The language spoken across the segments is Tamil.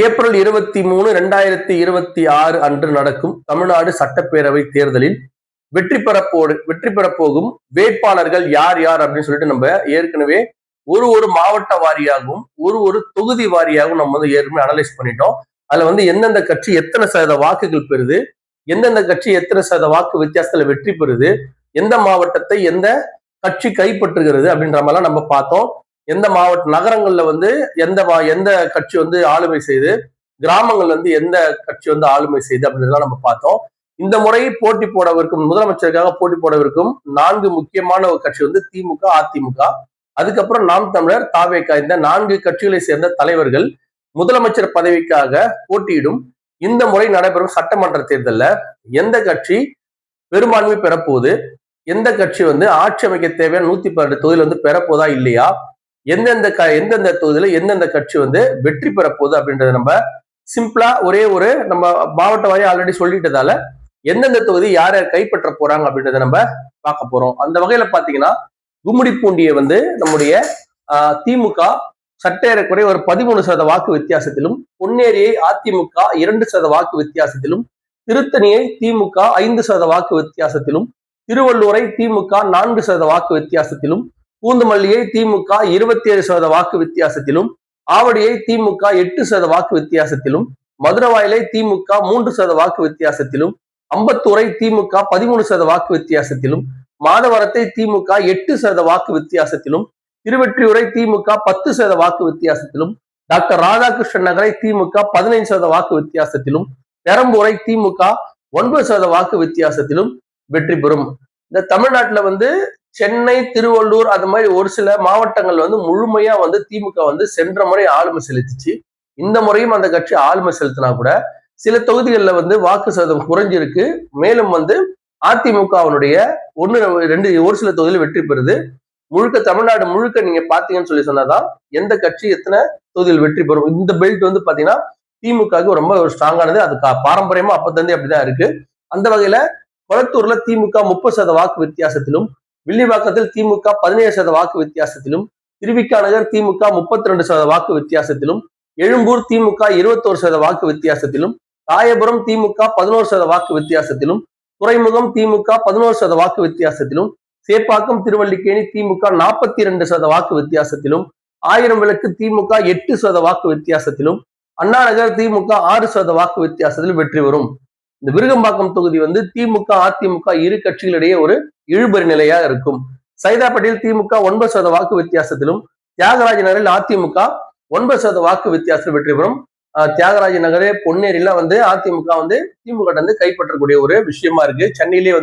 ஏப்ரல் 23, 2026 அன்று நடக்கும் தமிழ்நாடு சட்டப்பேரவை தேர்தலில் வெற்றி பெறப்போகும் வேட்பாளர்கள் யார் யார் அப்படின்னு சொல்லிட்டு நம்ம ஏற்கனவே ஒரு மாவட்ட வாரியாகவும் ஒரு தொகுதி வாரியாகவும் நம்ம ஏற்கனவே அனலைஸ் பண்ணிட்டோம். அதுல எந்தெந்த கட்சி எத்தனை சதவீத வாக்குகள் பெறுது, எந்தெந்த கட்சி எத்தனை சதவீத வாக்கு வித்தியாசத்துல வெற்றி பெறுது, எந்த மாவட்டத்தை எந்த கட்சி கைப்பற்றுகிறது அப்படின்ற மாதிரிலாம் நம்ம பார்த்தோம். எந்த மாவட்ட நகரங்கள்ல எந்த கட்சி ஆளுமை செய்து, கிராமங்கள்ல எந்த கட்சி ஆளுமை செய்து அப்படின்றதெல்லாம் நம்ம பார்த்தோம். இந்த முறை போட்டி போடவிருக்கும் முதலமைச்சருக்காக போட்டி போடவிருக்கும் 4 முக்கியமான ஒரு கட்சி திமுக, அதிமுக, அதுக்கப்புறம் நாம் தமிழர், தாவேகா, இந்த 4 கட்சிகளை சேர்ந்த தலைவர்கள் முதலமைச்சர் பதவிக்காக போட்டியிடும் இந்த முறை நடைபெறும் சட்டமன்ற தேர்தலில் எந்த கட்சி பெரும்பான்மை பெறப்போகுது, எந்த கட்சி ஆட்சி அமைக்க தேவையான 112 தொகுதியில் பெறப்போதா இல்லையா, எந்தெந்த தொகுதியில எந்தெந்த கட்சி வெற்றி பெற போகுது அப்படின்றத நம்ம சிம்பிளா ஒரு நம்ம மாவட்ட வாரியா ஆல்ரெடி சொல்லிட்டதால எந்தெந்த தொகுதி யார் யார் கைப்பற்ற போறாங்க அப்படின்றத நம்ம பார்க்க போறோம். அந்த வகையில பாத்தீங்கன்னா கும்மிடிப்பூண்டியை நம்முடைய திமுக சற்றேறக்குறைய ஒரு 13% வாக்கு வித்தியாசத்திலும், பொன்னேரியை அதிமுக 2% வாக்கு வித்தியாசத்திலும், திருத்தணியை திமுக 5% வாக்கு வித்தியாசத்திலும், திருவள்ளூரை திமுக 4% வாக்கு வித்தியாசத்திலும், பூந்தமல்லியை திமுக 27% வாக்கு வித்தியாசத்திலும், ஆவடியை திமுக 8% வாக்கு வித்தியாசத்திலும், மதுரவாயிலை திமுக 3% வாக்கு வித்தியாசத்திலும், அம்பத்தூரை திமுக 13% வாக்கு வித்தியாசத்திலும், மாதவரத்தை திமுக 8% வாக்கு வித்தியாசத்திலும், திருவெற்றியூரை திமுக 10% வாக்கு வித்தியாசத்திலும், டாக்டர் ராதாகிருஷ்ணன் நகரை திமுக 15% வாக்கு வித்தியாசத்திலும், பெரம்பூரை திமுக 9% வாக்கு வித்தியாசத்திலும் வெற்றி பெறும். இந்த தமிழ்நாட்டுல சென்னை, திருவள்ளூர் அது மாதிரி ஒரு சில மாவட்டங்கள் முழுமையா திமுக சென்ற முறை ஆளுமை செலுத்திச்சு. இந்த முறையும் அந்த கட்சி ஆளுமை செலுத்தினா கூட சில தொகுதிகளில் வாக்கு சதவீதம் குறைஞ்சிருக்கு. மேலும் அதிமுகவினுடைய ஒரு சில தொகுதியில் வெற்றி பெறுது. முழுக்க தமிழ்நாடு முழுக்க நீங்க பாத்தீங்கன்னு சொன்னாதான் எந்த கட்சி எத்தனை தொகுதியில் வெற்றி பெறும். இந்த பெல்ட் பாத்தீங்கன்னா திமுகவுக்கு ரொம்ப ஸ்ட்ராங்கானது. அது பாரம்பரியமா அப்பத்திலிருந்து அப்படிதான் இருக்கு. அந்த வகையில கொளத்தூர்ல திமுக 30% வாக்கு வித்தியாசத்திலும், வில்லிவாக்கத்தில் திமுக 17% வாக்கு வித்தியாசத்திலும், திருவிக்கா நகர் திமுக 32% வாக்கு வித்தியாசத்திலும், எழும்பூர் திமுக 21% வாக்கு வித்தியாசத்திலும், ராயபுரம் திமுக 11% வாக்கு வித்தியாசத்திலும், துறைமுகம் திமுக 11% வாக்கு வித்தியாசத்திலும், சேப்பாக்கம் திருவல்லிக்கேணி திமுக 42% வாக்கு வித்தியாசத்திலும், ஆயிரம் விளக்கு திமுக 8% வாக்கு வித்தியாசத்திலும், அண்ணா நகர் திமுக 6% வாக்கு வித்தியாசத்திலும் வெற்றி பெறும். இந்த விருகம்பாக்கம் தொகுதி திமுக, அதிமுக இரு கட்சிகளிடையே ஒரு இழுபறி நிலையா இருக்கும். சைதாப்பேட்டையில் திமுக 9% வாக்கு வித்தியாசத்திலும், தியாகராஜ நகரில் அதிமுக 9% வாக்கு வித்தியாசத்தில் வெற்றி பெறும். தியாகராஜ நகரே, பொன்னேரியில அதிமுக திமுக கைப்பற்றக்கூடிய ஒரு விஷயமா இருக்கு. சென்னையிலேயே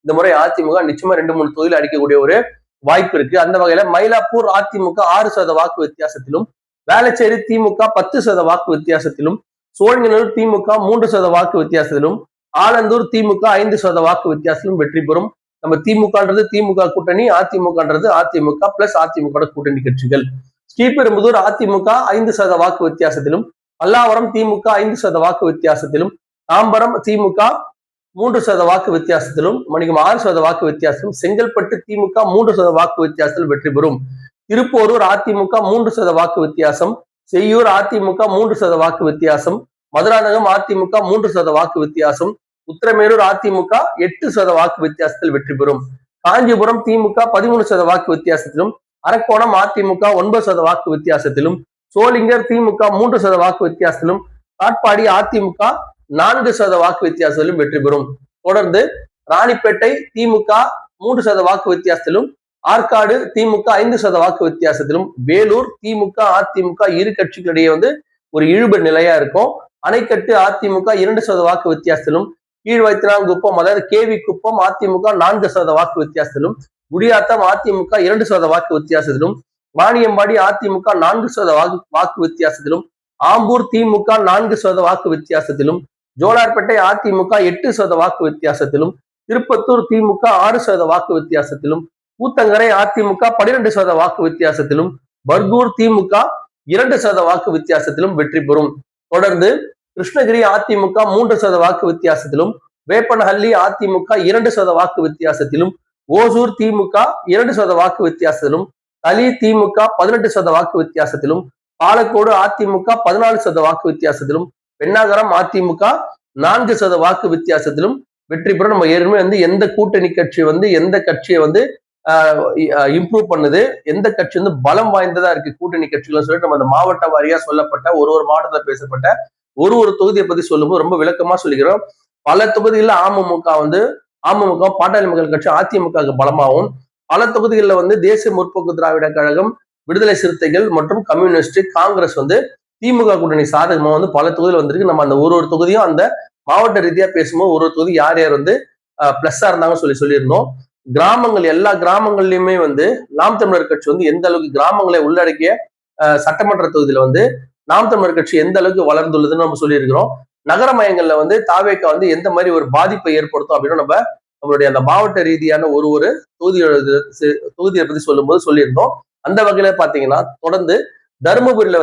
இந்த முறை அதிமுக நிச்சயமா 2-3 தொகுதியில் அடிக்கக்கூடிய ஒரு வாய்ப்பு இருக்கு. அந்த வகையில மயிலாப்பூர் அதிமுக 6% வாக்கு வித்தியாசத்திலும், வேளச்சேரி திமுக 10% வாக்கு வித்தியாசத்திலும், சோழங்கநல்லூர் திமுக 3% வாக்கு வித்தியாசத்திலும், ஆலந்தூர் திமுக 5% வாக்கு வித்தியாசத்திலும் வெற்றி பெறும். நம்ம திமுகன்றது திமுக கூட்டணி, அதிமுகன்றது அதிமுக பிளஸ் அதிமுக கூட்டணி கட்சிகள். ஸ்ரீபெரும்புதூர் அதிமுக 5% வாக்கு வித்தியாசத்திலும், பல்லாவரம் திமுக 5% வாக்கு வித்தியாசத்திலும், தாம்பரம் திமுக 3% வாக்கு வித்தியாசத்திலும், மணிக்கம் 6% வாக்கு வித்தியாசத்திலும், செங்கல்பட்டு திமுக 3% வாக்கு வித்தியாசத்தில் வெற்றி பெறும். திருப்போரூர் அதிமுக 3% வாக்கு வித்தியாசம், செய்யூர் அதிமுக 3% வாக்கு வித்தியாசம், மதுராந்தகம் அதிமுக 3% வாக்கு வித்தியாசம், உத்திரமேரூர் அதிமுக 8% வாக்கு வித்தியாசத்தில் வெற்றி பெறும். காஞ்சிபுரம் திமுக 13% வாக்கு வித்தியாசத்திலும், அரக்கோணம் அதிமுக 9% வாக்கு வித்தியாசத்திலும், சோளிங்கர் திமுக 3% வாக்கு வித்தியாசத்திலும், காட்பாடி அதிமுக 4% வாக்கு வித்தியாசத்திலும் வெற்றி பெறும். தொடர்ந்து ராணிப்பேட்டை திமுக 3% வாக்கு வித்தியாசத்திலும், ஆற்காடு திமுக 5% வாக்கு வித்தியாசத்திலும், வேலூர் திமுக, அதிமுக இரு கட்சிகளிடையே ஒரு இழுபறி நிலையா இருக்கும். அணைக்கட்டு அதிமுக 2% வாக்கு வித்தியாசத்திலும், கீழ்வைத்தினாங்குப்பம் அதாவது கேவி குப்பம் அதிமுக 4% வாக்கு வித்தியாசத்திலும், குடியாத்தம் அதிமுக 2% வாக்கு வித்தியாசத்திலும், வாணியம்பாடி அதிமுக 4% வாக்கு வித்தியாசத்திலும், ஆம்பூர் திமுக 4% வாக்கு வித்தியாசத்திலும், ஜோலார்பேட்டை அதிமுக 8% வாக்கு வித்தியாசத்திலும், திருப்பத்தூர் திமுக 6% வாக்கு வித்தியாசத்திலும், ஊத்தங்கரை அதிமுக 12% வாக்கு வித்தியாசத்திலும், பர்கூர் திமுக 2% வாக்கு வித்தியாசத்திலும் வெற்றி பெறும். தொடர்ந்து கிருஷ்ணகிரி அதிமுக 3% வாக்கு வித்தியாசத்திலும், வேப்பனஹள்ளி அதிமுக 2% வாக்கு வித்தியாசத்திலும், ஓசூர் திமுக 2% வாக்கு வித்தியாசத்திலும், தளி திமுக 18% வாக்கு வித்தியாசத்திலும், பாலக்கோடு அதிமுக 14% வாக்கு வித்தியாசத்திலும், பென்னாகரம் அதிமுக 4% வாக்கு வித்தியாசத்திலும் வெற்றி பெறும். நம்ம ஏற்கனவே எந்த கூட்டணி கட்சி எந்த கட்சியை இம்ப்ரூவ் பண்ணுது, எந்த கட்சி பலம் வாய்ந்ததா இருக்கு கூட்டணி கட்சிகள் சொல்லிட்டு நம்ம அந்த மாவட்ட வாரியா சொல்லப்பட்ட ஒரு மாவட்டத்துல பேசப்பட்ட ஒரு தொகுதியை பத்தி சொல்லும்போது ரொம்ப விளக்கமா சொல்லிக்கிறோம். பல தொகுதிகளில் அமமுக பாட்டாளி மக்கள் கட்சி அதிமுக பலமாகவும், பல தொகுதிகளில் தேசிய முற்போக்கு திராவிட கழகம், விடுதலை சிறுத்தைகள் மற்றும் கம்யூனிஸ்ட், காங்கிரஸ் திமுக கூட்டணி சாதகமா பல தொகுதியில் வந்திருக்கு. நம்ம அந்த ஒரு தொகுதியும் அந்த மாவட்ட ரீதியா பேசும்போது ஒரு தொகுதி யார் யார் பிளஸ்ஸா இருந்தாங்கன்னு சொல்லியிருந்தோம். கிராமங்கள் எல்லா கிராமங்கள்லயுமே நாம் தமிழர் கட்சி எந்த அளவுக்கு கிராமங்களை உள்ளடக்கிய சட்டமன்ற தொகுதியில நாம் தமிழர் கட்சி எந்த அளவுக்கு வளர்ந்துள்ளதுன்னு நம்ம சொல்லியிருக்கிறோம். நகரமயங்கள்ல தாவேக்கா எந்த மாதிரி ஒரு பாதிப்பை ஏற்படுத்தும் அப்படின்னு நம்மளுடைய அந்த மாவட்ட ரீதியான ஒரு தொகுதியை பத்தி சொல்லும்போது சொல்லியிருந்தோம். அந்த வகையில பாத்தீங்கன்னா தொடர்ந்து தருமபுரியில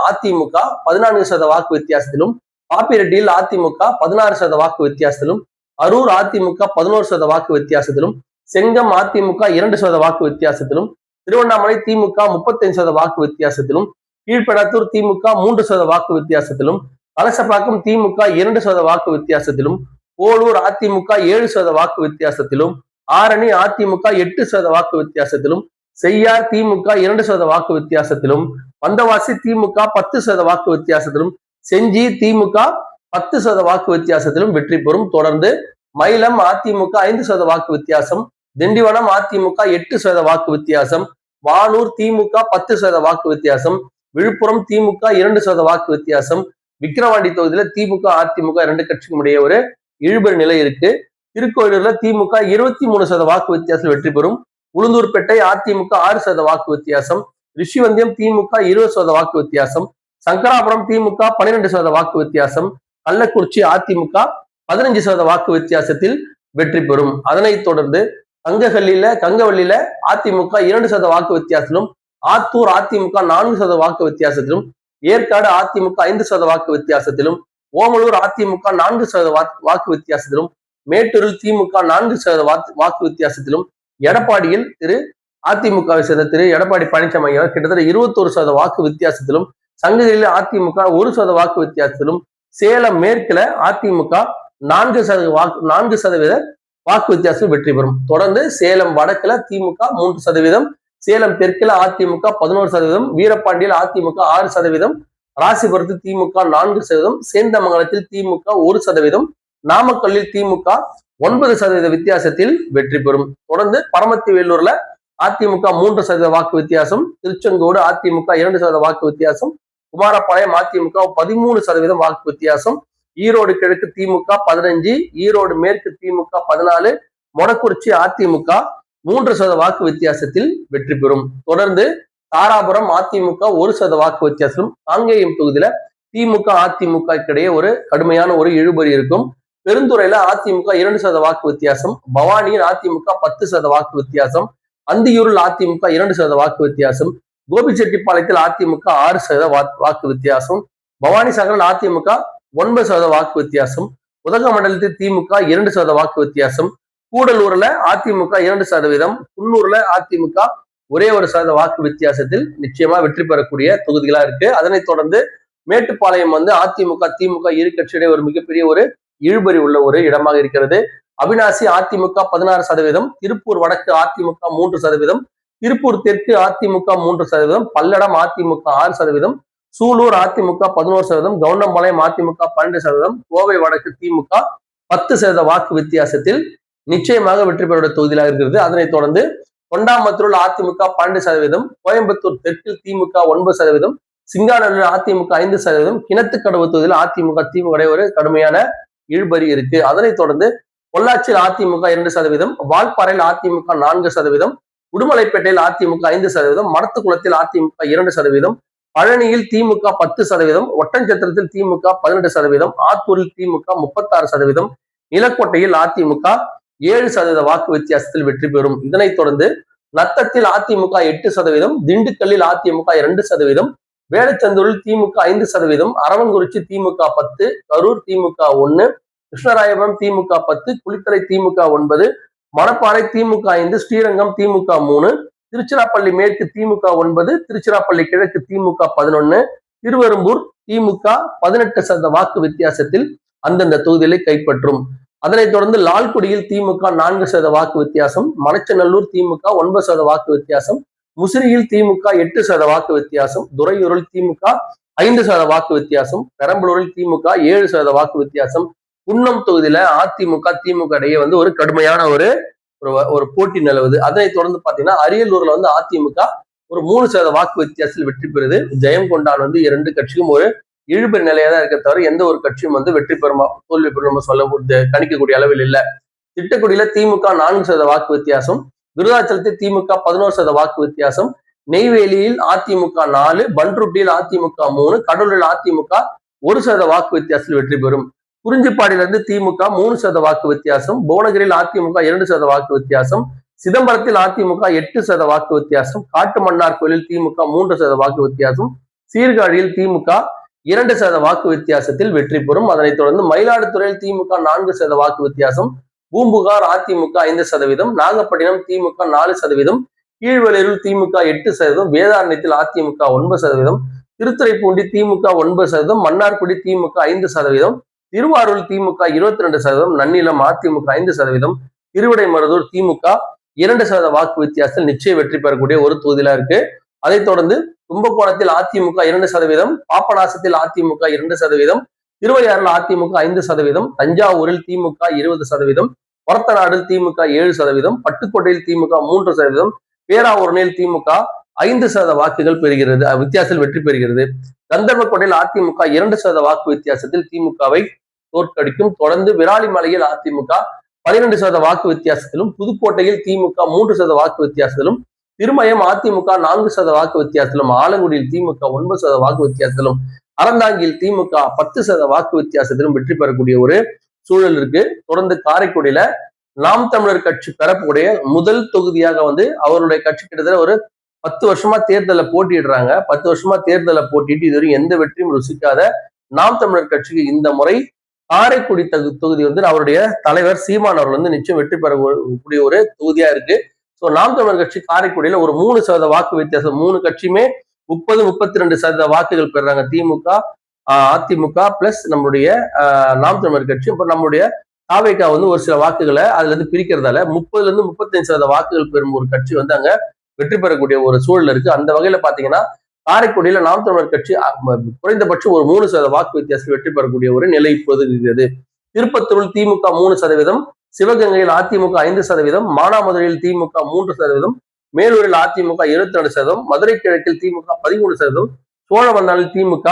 அதிமுக 14% வாக்கு வித்தியாசத்திலும், பாப்பிரெட்டியில் அதிமுக 16% வாக்கு வித்தியாசத்திலும், அரூர் அதிமுக 11% வாக்கு வித்தியாசத்திலும், செங்கம் அதிமுக 2% வாக்கு வித்தியாசத்திலும், திருவண்ணாமலை திமுக 35% வாக்கு வித்தியாசத்திலும், கீழ்பெடாத்தூர் திமுக 3% வாக்கு வித்தியாசத்திலும், கலசப்பாக்கம் திமுக 2% வாக்கு வித்தியாசத்திலும், போலூர் அதிமுக 7% வாக்கு வித்தியாசத்திலும், ஆரணி அதிமுக 8% வாக்கு வித்தியாசத்திலும், செய்யார் திமுக 2% வாக்கு வித்தியாசத்திலும், வந்தவாசி திமுக 10% வாக்கு வித்தியாசத்திலும், செஞ்சி திமுக 10% வாக்கு வித்தியாசத்திலும் வெற்றி பெறும். தொடர்ந்து மயிலம் அதிமுக 5% வாக்கு வித்தியாசம், திண்டிவனம் அதிமுக 8% வாக்கு வித்தியாசம், வானூர் திமுக 10% வாக்கு வித்தியாசம், விழுப்புரம் திமுக 2% வாக்கு வித்தியாசம், விக்கிரவாண்டி தொகுதியில திமுக அதிமுக 2 கட்சிக்கும் இடையே ஒரு இழுபறி நிலை இருக்கு. திருக்கோயிலூர்ல திமுக 23% வாக்கு வித்தியாசம் வெற்றி பெறும். உளுந்தூர்பேட்டை அதிமுக 6% வாக்கு வித்தியாசம், ரிஷிவந்தியம் திமுக 20% வாக்கு வித்தியாசம், சங்கராபுரம் திமுக 12% வாக்கு வித்தியாசம், கள்ளக்குறிச்சி அதிமுக 15% வாக்கு வித்தியாசத்தில் வெற்றி பெறும். அதனைத் தொடர்ந்து கங்கவள்ளியில அதிமுக 2% வாக்கு வித்தியாசத்திலும், ஆத்தூர் அதிமுக 4% வாக்கு வித்தியாசத்திலும், ஏற்காடு அதிமுக 5% வாக்கு வித்தியாசத்திலும், ஓமலூர் அதிமுக 4% வாக்கு வித்தியாசத்திலும், மேட்டூரில் திமுக 4% வாக்கு வித்தியாசத்திலும், எடப்பாடியில் அதிமுகவை சேர்ந்த திரு எடப்பாடி பழனிசாமி கிட்டத்தட்ட 21% வாக்கு வித்தியாசத்திலும், சங்ககிரியில் அதிமுக 1% வாக்கு வித்தியாசத்திலும், சேலம் மேற்குல அதிமுக 4% வாக்கு வித்தியாசத்தில் வெற்றி பெறும். தொடர்ந்து சேலம் வடக்குல திமுக 3%, சேலம் தெற்குல அதிமுக 11%, வீரபாண்டியில் அதிமுக 6%, ராசிபுரத்தில் திமுக 4%, சேந்தமங்கலத்தில் திமுக 1%, நாமக்கல்லில் திமுக 9% வித்தியாசத்தில் வெற்றி பெறும். தொடர்ந்து பரமத்தி வேலூர்ல அதிமுக 3% வாக்கு வித்தியாசம், திருச்செங்கோடு அதிமுக 2% வாக்கு வித்தியாசம், குமாரபாளையம் அதிமுக 13% வாக்கு வித்தியாசம், ஈரோடு கிழக்கு திமுக 15, ஈரோடு மேற்கு திமுக 14, மொடக்குறிச்சி அதிமுக 3% வாக்கு வித்தியாசத்தில் வெற்றி பெறும். தொடர்ந்து தாராபுரம் அதிமுக 1% வாக்கு வித்தியாசம், காங்கேயம் தொகுதியில திமுக அதிமுக இடையே ஒரு கடுமையான ஒரு இழுபறி இருக்கும். பெருந்துறையில அதிமுக 2% வாக்கு வித்தியாசம், பவானியில் அதிமுக 10% வாக்கு வித்தியாசம், அந்தியூரில் அதிமுக 2% வாக்கு வித்தியாசம், கோபிச்செட்டிப்பாளையத்தில் அதிமுக 6% வாக்கு வித்தியாசம், பவானி சாகரில் அதிமுக 9% வாக்கு வித்தியாசம், உதகமண்டலத்தில் திமுக 2% வாக்கு வித்தியாசம், கூடலூர்ல அதிமுக 2%, குன்னூர்ல அதிமுக ஒரே 1% வாக்கு வித்தியாசத்தில் நிச்சயமா வெற்றி பெறக்கூடிய தொகுதிகளா இருக்கு. அதனைத் தொடர்ந்து மேட்டுப்பாளையம் அதிமுக திமுக இரு கட்சியிடையே ஒரு மிகப்பெரிய ஒரு இழுபறி உள்ள ஒரு இடமாக இருக்கிறது. அவிநாசி அதிமுக 16%, திருப்பூர் வடக்கு அதிமுக 3%, திருப்பூர் தெற்கு அதிமுக 3%, பல்லடம் அதிமுக 6%, சூலூர் அதிமுக 11%, கவுண்டம்பாளையம் அதிமுக 12%, கோவை வடக்கு திமுக 10% வாக்கு வித்தியாசத்தில் நிச்சயமாக வெற்றி பெறும் தொகுதியாக இருக்கிறது. அதனைத் தொடர்ந்து கொண்டாமத்தூர் அதிமுக 12%, கோயம்புத்தூர் தெற்கில் திமுக 9%, சிங்காநல்லூர் அதிமுக 5%, கிணத்துக்கடவு தொகுதியில் அதிமுக திமுக ஒரு கடுமையான இழுபறி இருக்கு. அதனைத் தொடர்ந்து பொள்ளாச்சியில் அதிமுக 2%, வால்பாறையில் அதிமுக 4%, உடுமலைப்பேட்டையில் அதிமுக 5%, மடத்துக்குளத்தில் அதிமுக 2%, பழனியில் திமுக 10%, ஒட்டன்சத்திரத்தில் திமுக 18%, ஆத்தூரில் திமுக 36%, நிலக்கோட்டையில் அதிமுக 7% வாக்கு வித்தியாசத்தில் வெற்றி பெறும். இதனைத் தொடர்ந்து நத்தத்தில் அதிமுக 8%, திண்டுக்கல்லில் அதிமுக 2%, வேடச்சந்தூரில் திமுக 5%, அரவங்குறிச்சி திமுக 10, கரூர் திமுக 1, கிருஷ்ணராயபுரம் திமுக 10, குளித்தலை திமுக 9, மணப்பாறை திமுக 5, ஸ்ரீரங்கம் திமுக 3, திருச்சிராப்பள்ளி மேற்கு திமுக 9, திருச்சிராப்பள்ளி கிழக்கு திமுக 11, திருவெரும்பூர் திமுக 18% வாக்கு வித்தியாசத்தில் அந்தந்த தொகுதிகளை கைப்பற்றும். அதனைத் தொடர்ந்து லால்குடியில் திமுக 4% வாக்கு வித்தியாசம், மணச்சநல்லூர் திமுக 9% வாக்கு வித்தியாசம், முசிறியில் திமுக 8% வாக்கு வித்தியாசம், துறையூரில் திமுக 5% வாக்கு வித்தியாசம், பெரம்பலூரில் திமுக 7% வாக்கு வித்தியாசம். குன்னம் தொகுதியில அதிமுக திமுக இடையே ஒரு கடுமையான ஒரு போட்டி நிலவுது. அதனைத் தொடர்ந்து பாத்தீங்கன்னா அரியலூர்ல அதிமுக ஒரு 3% வாக்கு வித்தியாசத்தில் வெற்றி பெறுது. ஜெயங்கொண்டான் 2 கட்சியும் ஒரு இழுபறி நிலையா தான் இருக்க தவிர எந்த ஒரு கட்சியும் வெற்றி பெறுமா தோல்வி பெறும் நம்ம சொல்ல கணிக்கக்கூடிய அளவில் இல்ல. திட்டக்குடியில திமுக 4% வாக்கு வித்தியாசம், விருதாச்சலத்தில் திமுக 11% வாக்கு வித்தியாசம், நெய்வேலியில் அதிமுக 4, பன்ருட்டியில் அதிமுக 3, கடலூரில் அதிமுக 1% வாக்கு வித்தியாசத்தில் வெற்றி பெறும். குறிஞ்சிப்பாடியிலிருந்து திமுக 3% வாக்கு வித்தியாசம், புவனகிரியில் அதிமுக 2% வாக்கு வித்தியாசம், சிதம்பரத்தில் அதிமுக 8% வாக்கு வித்தியாசம், காட்டுமன்னார் கோயிலில் திமுக 3% வாக்கு வித்தியாசம், சீர்காழியில் திமுக 2% வாக்கு வித்தியாசத்தில் வெற்றி பெறும். அதனைத் தொடர்ந்து மயிலாடுதுறையில் திமுக 4% வாக்கு வித்தியாசம், பூம்புகார் அதிமுக 5%, நாகப்பட்டினம் திமுக 4%, கீழ்வெளியூரில் திமுக 8%, வேதாரண்யத்தில் அதிமுக 9%, திருத்துறைப்பூண்டி திமுக 9%, மன்னார்குடி திமுக 5%, திருவாரூர் திமுக 22%, நன்னிலம் அதிமுக 5%, திருவிடைமருதூர் திமுக 2% வாக்கு வித்தியாசத்தில் நிச்சயம் வெற்றி பெறக்கூடிய ஒரு தொகுதியில இருக்கு. அதைத் தொடர்ந்து கும்பகோணத்தில் அதிமுக 2%, பாபநாசத்தில் அதிமுக 2%, திருவையாறில் அதிமுக 5%, தஞ்சாவூரில் திமுக 20%, ஒரத்தநாடில் திமுக 7%, பட்டுக்கோட்டையில் திமுக 3%, பேராவூரணியில் திமுக 5% வாக்குகள் பெறுகிறது, வித்தியாசத்தில் வெற்றி பெறுகிறது. கந்தர்வக்கோட்டையில் அதிமுக 2% வாக்கு வித்தியாசத்தில் திமுகவை தோற்கடிக்கும். தொடர்ந்து விராலிமலையில் அதிமுக 12% வாக்கு வித்தியாசத்திலும், புதுக்கோட்டையில் திமுக 3% வாக்கு வித்தியாசத்திலும், திருமயம் அதிமுக 4% வாக்கு வித்தியாசத்திலும், ஆலங்குடியில் திமுக 9% வாக்கு வித்தியாசத்திலும், அறந்தாங்கியில் திமுக 10% வாக்கு வித்தியாசத்திலும் வெற்றி பெறக்கூடிய ஒரு சூழல் இருக்கு. தொடர்ந்து காரைக்குடியில நாம் தமிழர் கட்சி பெறக்கூடிய முதல் தொகுதியாக அவருடைய கட்சி கிட்டத்தட்ட ஒரு 10 வருஷமா தேர்தலில் போட்டிடுறாங்க. 10 வருஷமா தேர்தலில் போட்டிட்டு இதுவரை எந்த வெற்றியும் ருசிக்காத நாம் தமிழர் கட்சிக்கு இந்த முறை காரைக்குடி தொகுதி அவருடைய தலைவர் சீமான் அவர்கள் நிச்சயம் வெற்றி பெறக்கூடிய ஒரு தொகுதியா இருக்கு. சோ நாம் தமிழர் கட்சி காரைக்குடியில ஒரு 3% வாக்கு வித்தியாசம், 3 கட்சியுமே 30-32% வாக்குகள் பெறாங்க. திமுக, அதிமுக பிளஸ் நம்மளுடைய நாம் தமிழர் கட்சி. இப்ப நம்முடைய தாவேகா ஒரு சில வாக்குகளை அதுல இருந்து பிரிக்கிறதால 30-35% வாக்குகள் பெறும் ஒரு கட்சி அங்க வெற்றி பெறக்கூடிய ஒரு சூழல் இருக்கு. அந்த வகையில பாத்தீங்கன்னா காரைக்குடியில நாம் தமிழர் கட்சி குறைந்தபட்சம் ஒரு 3% வாக்கு வித்தியாசம் வெற்றி பெறக்கூடிய ஒரு நிலை இப்போது இருக்கிறது. திருப்பத்தூரில் திமுக 3%, சிவகங்கையில் அதிமுக 5%, மானாமதுரையில் திமுக 3%, மேலூரில் அதிமுக 22%, மதுரை கிழக்கில் திமுக 13%, சோழவந்தானில் திமுக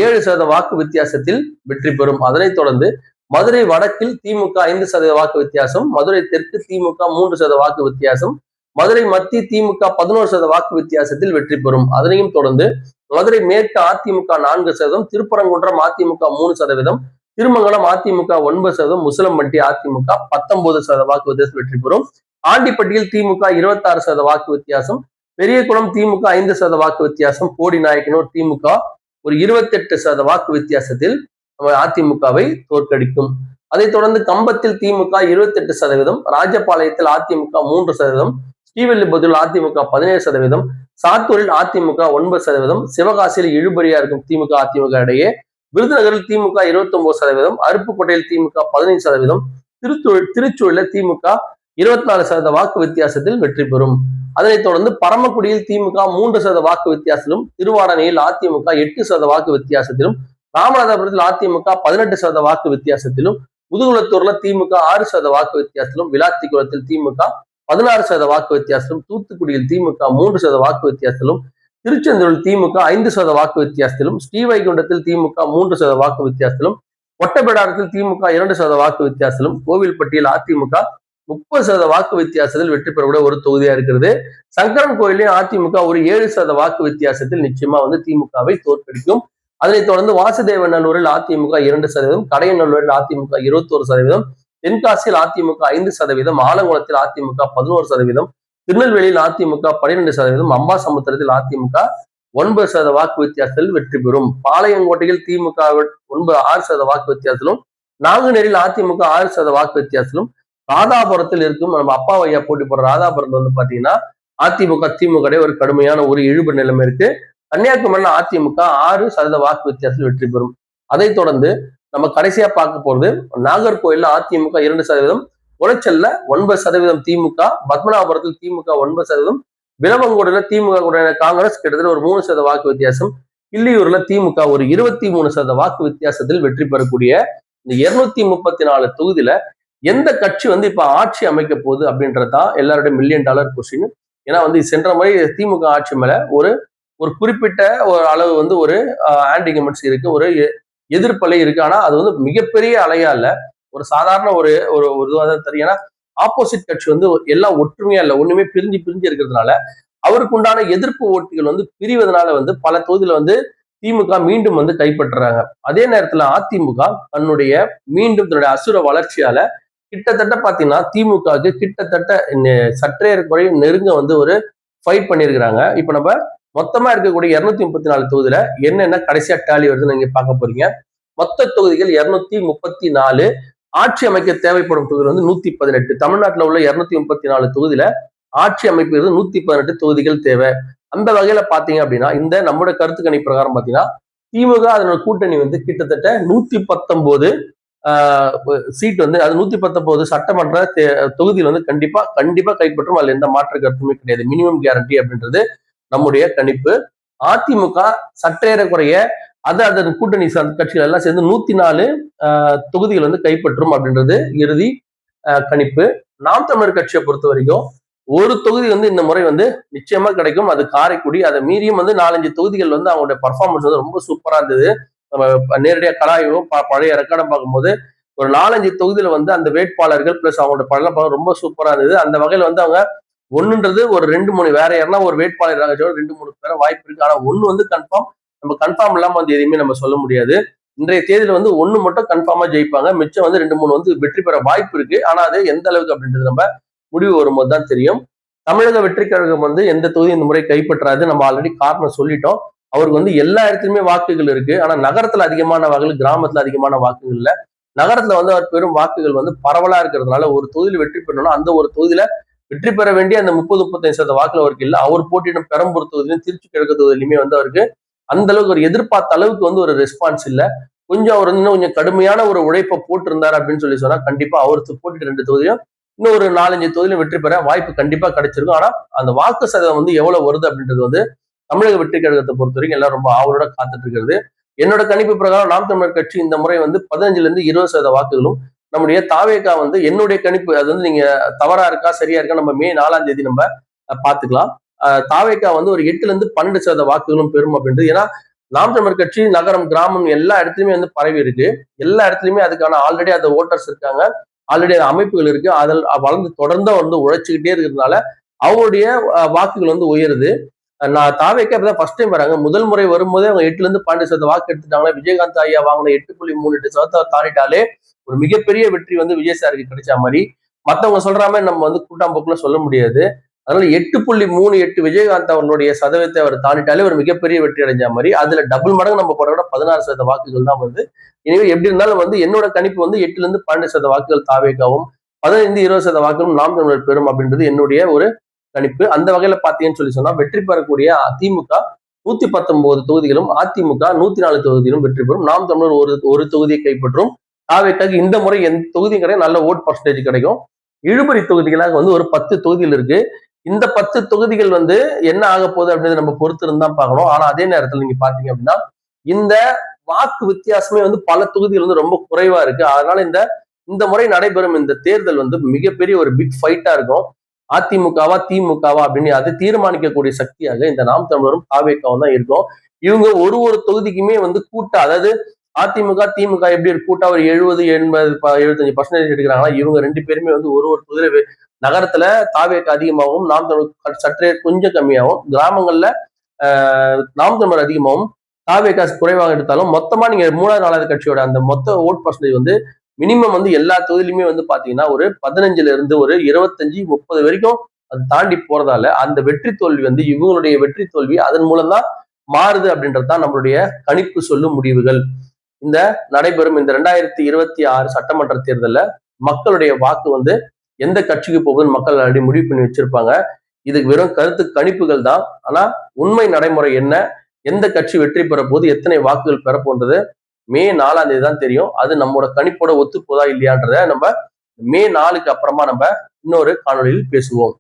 7% வாக்கு வித்தியாசத்தில் வெற்றி பெறும். அதனைத் தொடர்ந்து மதுரை வடக்கில் திமுக 5% வாக்கு வித்தியாசம், மதுரை தெற்கு திமுக 3% வாக்கு வித்தியாசம், மதுரை மத்திய திமுக 11% வாக்கு வித்தியாசத்தில் வெற்றி பெறும். அதனையும் தொடர்ந்து மதுரை மேற்கு அதிமுக 4%, திருப்பரங்குன்றம் அதிமுக 3%, திருமங்கலம் அதிமுக 9%, முசலம்பட்டி அதிமுக 19% வாக்கு வித்தியாசம் வெற்றி பெறும். ஆண்டிப்பட்டியில் திமுக 26% வாக்கு வித்தியாசம், பெரியகுளம் திமுக 5% வாக்கு வித்தியாசம், போடிநாயக்கனூர் திமுக ஒரு 28% வாக்கு வித்தியாசத்தில் அதிமுகவை தோற்கடிக்கும். அதைத் தொடர்ந்து கம்பத்தில் திமுக 28%, ராஜபாளையத்தில் அதிமுக 3%, ஸ்ரீவில்லிபுத்தூரில் அதிமுக 17%, சாத்தூரில் அதிமுக 9%, சிவகாசியில் இழுபறியா இருக்கும் திமுக அதிமுக இடையே, விருதுநகரில் திமுக 29%, அருப்புக்கோட்டையில் திமுக 15%, திருச்சூரில் திமுக 24% வாக்கு வித்தியாசத்தில் வெற்றி பெறும். அதனைத் தொடர்ந்து பரமக்குடியில் திமுக 3% வாக்கு வித்தியாசத்திலும், திருவாடனையில் அதிமுக 8% வாக்கு வித்தியாசத்திலும், ராமநாதபுரத்தில் அதிமுக 18% வாக்கு வித்தியாசத்திலும், முதுகுளத்தூர்ல திமுக 6% வாக்கு வித்தியாசத்திலும், விளாத்திக்குளத்தில் திமுக 16% வாக்கு வித்தியாசத்திலும், தூத்துக்குடியில் திமுக 3% வாக்கு வித்தியாசத்திலும், திருச்செந்தூரில் திமுக 5% வாக்கு வித்தியாசத்திலும், ஸ்ரீவைகுண்டத்தில் திமுக 3% வாக்கு வித்தியாசத்திலும், ஒட்டப்பிடாரத்தில் திமுக 2% வாக்கு வித்தியாசத்திலும், கோவில்பட்டியில் அதிமுக 30% வாக்கு வித்தியாசத்தில் வெற்றி பெறக்கூடிய ஒரு தொகுதியா இருக்கிறது. சங்கரன் கோயிலையும் அதிமுக ஒரு 7% வாக்கு வித்தியாசத்தில் நிச்சயமா திமுகவை தோற்கடிக்கும். அதனைத் தொடர்ந்து வாசுதேவநல்லூரில் அதிமுக 2%, கடையநல்லூரில் அதிமுக 21%, தென்காசியில் அதிமுக 5%, ஆலங்குளத்தில் அதிமுக 11%, திருநெல்வேலியில் அதிமுக 12%, அம்பாசமுத்திரத்தில் அதிமுக 9% வாக்கு வித்தியாசத்தில் வெற்றி பெறும். பாளையங்கோட்டையில் திமுக 6% வாக்கு வித்தியாசத்திலும், நாங்குநேரில் அதிமுக 6% வாக்கு வித்தியாசத்திலும், ராதாபுரத்தில் இருக்கும் நம்ம அப்பா ஐயா போட்டி போடுற ராதாபுரத்தில் பாத்தீங்கன்னா அதிமுக திமுக ஒரு கடுமையான ஒரு இழுபறி நிலைமை இருக்கு. கன்னியாகுமரியில் அதிமுக 6% வாக்கு வித்தியாசத்தில் வெற்றி பெறும். அதைத் தொடர்ந்து நம்ம கடைசியா பார்க்க போறது நாகர்கோயில்ல அதிமுக 2%, உளைச்சல்ல 9% திமுக, பத்மநாபபுரத்தில் திமுக 9%, விளவங்கோடுல திமுக காங்கிரஸ் கிட்டத்தட்ட ஒரு 3% வாக்கு வித்தியாசம், கிள்ளியூர்ல திமுக ஒரு 23% வாக்கு வித்தியாசத்தில் வெற்றி பெறக்கூடிய இந்த 234 தொகுதியில எந்த கட்சி இப்ப ஆட்சி அமைக்க போகுது அப்படின்றதுதான் எல்லாருடைய $1,000,000 கொஸ்டின். ஏன்னா சென்ற முறை திமுக ஆட்சி மேல ஒரு ஒரு குறிப்பிட்ட ஒரு அளவு ஒரு ஆன்டிகமெண்ட்ஸ் இருக்கு, ஒரு எதிர்ப்பலை இருக்கு. ஆனா அது மிகப்பெரிய அலையா இல்ல, ஒரு சாதாரண ஒரு ஒரு இதுவாக தான் தெரியும். ஏன்னா ஆப்போசிட் கட்சி எல்லாம் ஒற்றுமையா இல்ல, ஒண்ணுமே பிரிஞ்சு பிரிஞ்சு இருக்கிறதுனால அவருக்கு உண்டான எதிர்ப்பு ஓட்டுகள் பிரிவதனால பல தொகுதியில திமுக மீண்டும் கைப்பற்றுறாங்க. அதே நேரத்துல அதிமுக தன்னுடைய மீண்டும் தன்னுடைய அசுர வளர்ச்சியால கிட்டத்தட்ட பாத்தீங்கன்னா திமுகவுக்கு கிட்டத்தட்ட சற்றே குறை நெருங்க ஒரு ஃபைட் பண்ணிருக்கிறாங்க. இப்ப நம்ம மொத்தமா இருக்கக்கூடிய 234 தொகுதியில என்னென்ன கடைசியா டேலி வருதுன்னு நீங்க பார்க்க போறீங்க. மொத்த தொகுதிகள் 234, ஆட்சி அமைக்க தேவைப்படும் தொகுதி 118. தமிழ்நாட்டில் உள்ள 234 தொகுதியில ஆட்சி அமைப்பு 118 தொகுதிகள் தேவை. அந்த வகையில பாத்தீங்க அப்படின்னா இந்த நம்முடைய கருத்து கணிப்பு பிரகாரம் பாத்தீங்கன்னா திமுக அதனோட கூட்டணி கிட்டத்தட்ட 119 சீட் அது 119 சட்டமன்ற தொகுதியில் கண்டிப்பா கண்டிப்பா கைப்பற்றும். அதுல எந்த மாற்று கருத்துமே கிடையாது. மினிமம் கேரண்டி அப்படின்றது நம்முடைய கணிப்பு. அதிமுக சற்றேறக்குறைய அதன் கூட்டணி கட்சிகள் எல்லாம் சேர்ந்து 104 தொகுதிகள் கைப்பற்றும் அப்படின்றது இறுதி கணிப்பு. நாம் தமிழர் கட்சியை பொறுத்த வரைக்கும் ஒரு தொகுதி இந்த முறை நிச்சயமா கிடைக்கும். அது காரைக்குடி. அதை மீறியும் 4-5 தொகுதிகள் அவங்களுடைய பர்ஃபார்மன்ஸ் ரொம்ப சூப்பரா இருந்தது. நம்ம நேரடியா கலாய்வும் பழைய ரெக்கார்டம் பார்க்கும்போது ஒரு 4-5 தொகுதியில அந்த வேட்பாளர்கள் பிளஸ் அவங்களோட பழம் ரொம்ப சூப்பரா இருந்தது. அந்த வகையில அவங்க ஒண்ணுன்றது ஒரு 2-3 வேற யாருன்னா ஒரு வேட்பாளர் 2-3 பேர வாய்ப்பு இருக்கு. ஆனா ஒண்ணு கன்ஃபார்ம், நம்ம கன்ஃபார்ம் இல்லாம எதையுமே நம்ம சொல்ல முடியாது. இன்றைய தேதியில ஒண்ணு மட்டும் கன்ஃபார்மா ஜெயிப்பாங்க, மிச்சம் 2-3 வெற்றி பெற வாய்ப்பு இருக்கு. ஆனா அது எந்த அளவுக்கு அப்படின்றது நம்ம முடிவு வரும்போது தான் தெரியும். தமிழக வெற்றி கழகம் எந்த தொகுதி இந்த முறை கைப்பற்றாது. நம்ம ஆல்ரெடி காரணம் சொல்லிட்டோம். அவருக்கு எல்லா இடத்துலயுமே வாக்குகள் இருக்கு. ஆனா நகரத்துல அதிகமான வாக்குகள், கிராமத்துல அதிகமான வாக்குகள் இல்ல. நகரத்துல அவர் பெரும் வாக்குகள் பரவலா இருக்கிறதுனால ஒரு தொகுதியில் வெற்றி பெறணும்னா அந்த ஒரு தொகுதியில வெற்றி பெற வேண்டிய அந்த 30-35% வாக்குல அவருக்கு இல்ல. அவர் போட்டியிடும் பெரம்பூர் தொகுதியிலும் திருச்சி கிழக்கு தொகுதியிலுமே அவருக்கு அந்த அளவுக்கு ஒரு எதிர்பார்த்த அளவுக்கு ஒரு ரெஸ்பான்ஸ் இல்ல. கொஞ்சம் அவர் இன்னும் கொஞ்சம் கடுமையான ஒரு உழைப்பை போட்டிருந்தார் அப்படின்னு சொன்னா கண்டிப்பா அவருக்கு போட்டிட்டு 2 தொகுதியும் இன்னும் ஒரு 4-5 தொகுதியிலும் வெற்றி பெற வாய்ப்பு கண்டிப்பா கிடைச்சிருக்கும். ஆனா அந்த வாக்கு சதவீதம் எவ்வளவு வருது அப்படின்றது தமிழக வெற்றி கழகத்தை பொறுத்த வரைக்கும் எல்லாம் ரொம்ப ஆவலோட காத்துட்டு இருக்கிறது. என்னோட கணிப்பு பிரகாரம் நாம் தமிழர் கட்சி இந்த முறை 15-20% வாக்குகளும், நம்முடைய தாவேகா என்னுடைய கணிப்பு அது நீங்க தவறா இருக்கா சரியா இருக்கா நம்ம மே 4ஆம் தேதி நம்ம பாத்துக்கலாம். தாவேகா ஒரு 8-12% வாக்குகளும் பெறும் அப்படின்றது. ஏன்னா நாம் தமிழர் கட்சி நகரம் கிராமம் எல்லா இடத்துலயுமே பரவி இருக்கு. எல்லா இடத்துலயுமே அதுக்கான ஆல்ரெடி அந்த ஓட்டர்ஸ் இருக்காங்க, ஆல்ரெடி அந்த அமைப்புகள் இருக்கு. அதில் வளர்ந்து தொடர்ந்து உழைச்சுக்கிட்டே இருக்கிறதுனால அவங்களுடைய வாக்குகள் உயருது. நான் தாவேக்கா இப்பதான் ஃபர்ஸ்ட் டைம் வராங்க. முதல் முறை வரும்போதே அவங்க 8-12% வாக்கு எடுத்துட்டாங்களா. விஜயகாந்த் ஐயா வாங்கின 8.38% தாண்டிட்டாலே ஒரு மிகப்பெரிய வெற்றி விஜய் சாருக்கு கிடைச்ச மாதிரி. மத்தவங்க சொல்ற மாதிரி நம்ம கூட்டாம்போக்குல சொல்ல முடியாது. அதனால 8.38 விஜயகாந்த் அவர்களுடைய சதவீதத்தை அவர் தாண்டிட்டாலே ஒரு மிகப்பெரிய வெற்றி அடைஞ்ச மாதிரி. அதுல டபுள் மடங்கு நம்ம போட விட 16% வாக்குகள் தான் வருது. எனவே எப்படி இருந்தாலும் என்னோட கணிப்பு 8-12% வாக்குகள் தாவேக்காவும், 15-20% வாக்குகளும் நாம் தமிழர் பெறும் அப்படின்றது என்னுடைய ஒரு கணிப்பு. அந்த வகையில பாத்தீங்கன்னு சொன்னா வெற்றி பெறக்கூடிய திமுக 119 தொகுதிகளும், அதிமுக 104 தொகுதிகளும் வெற்றி பெறும். நாம் தமிழர் ஒரு தொகுதியை கைப்பற்றும். தாவேக்காக்கு இந்த முறை எந்த தொகுதியும் கிடையாது, நல்ல ஓட் பர்சன்டேஜ் கிடைக்கும். இழுபறி தொகுதிகளாக ஒரு 10 தொகுதிகள் இருக்கு. இந்த 10 தொகுதிகள் என்ன ஆக போகுது அப்படின்னு நம்ம பொறுத்து இருந்தா பார்க்கணும். ஆனா அதே நேரத்தில் நீங்க பாத்தீங்க அப்படின்னா இந்த வாக்கு வித்தியாசமே பல தொகுதிகள் ரொம்ப குறைவா இருக்கு. அதனால இந்த முறை நடைபெறும் இந்த தேர்தல் மிகப்பெரிய ஒரு பிக் ஃபைட்டா இருக்கும். அதிமுகவா திமுகவா அப்படின்னு அதை தீர்மானிக்கக்கூடிய சக்தியாக இந்த நாம் தமிழரும் தாவேக்காவும் தான் இருக்கும். இவங்க ஒரு தொகுதிக்குமே கூட்டா, அதாவது அதிமுக திமுக எப்படி கூட்டா ஒரு 70-80-75% எடுக்கிறாங்களா, இவங்க 2 பேருமே ஒரு தொகுதியில நகரத்துல தாவேக்கா அதிகமாகவும் நாம் தமிழர் சற்றே கொஞ்சம் கம்மியாகவும், கிராமங்கள்ல நாம் தமிழர் அதிகமாகவும் தாவேக்கா குறைவாக எடுத்தாலும் மொத்தமா நீங்க 3வது 4வது கட்சியோட அந்த மொத்த ஓட் பர்சன்டேஜ் மினிமம் எல்லா தொகுதியிலுமே பாத்தீங்கன்னா ஒரு 15ல இருந்து ஒரு 25-30 வரைக்கும் அது தாண்டி போறதால அந்த வெற்றி தோல்வி இவங்களுடைய வெற்றி தோல்வி அதன் மூலம் தான் மாறுது அப்படின்றதுதான் நம்மளுடைய கணிப்பு சொல்லும் முடிவுகள். இந்த நடைபெறும் இந்த 2026 சட்டமன்ற தேர்தலில் மக்களுடைய வாக்கு எந்த கட்சிக்கு போகுதுன்னு மக்கள் ஆல்ரெடி முடிவு பண்ணி வச்சிருப்பாங்க. இதுக்கு வெறும் கருத்து கணிப்புகள் தான். ஆனா உண்மை நடைமுறை என்ன, எந்த கட்சி வெற்றி பெற போது, எத்தனை வாக்குகள் பெற போன்றது மே 4ஆம் தேதி தான் தெரியும். அது நம்மளோட கணிப்போட ஒத்து போதா இல்லையான்றத நம்ம மே 4க்கு அப்புறமா நம்ம இன்னொரு காணொலியில் பேசுவோம்.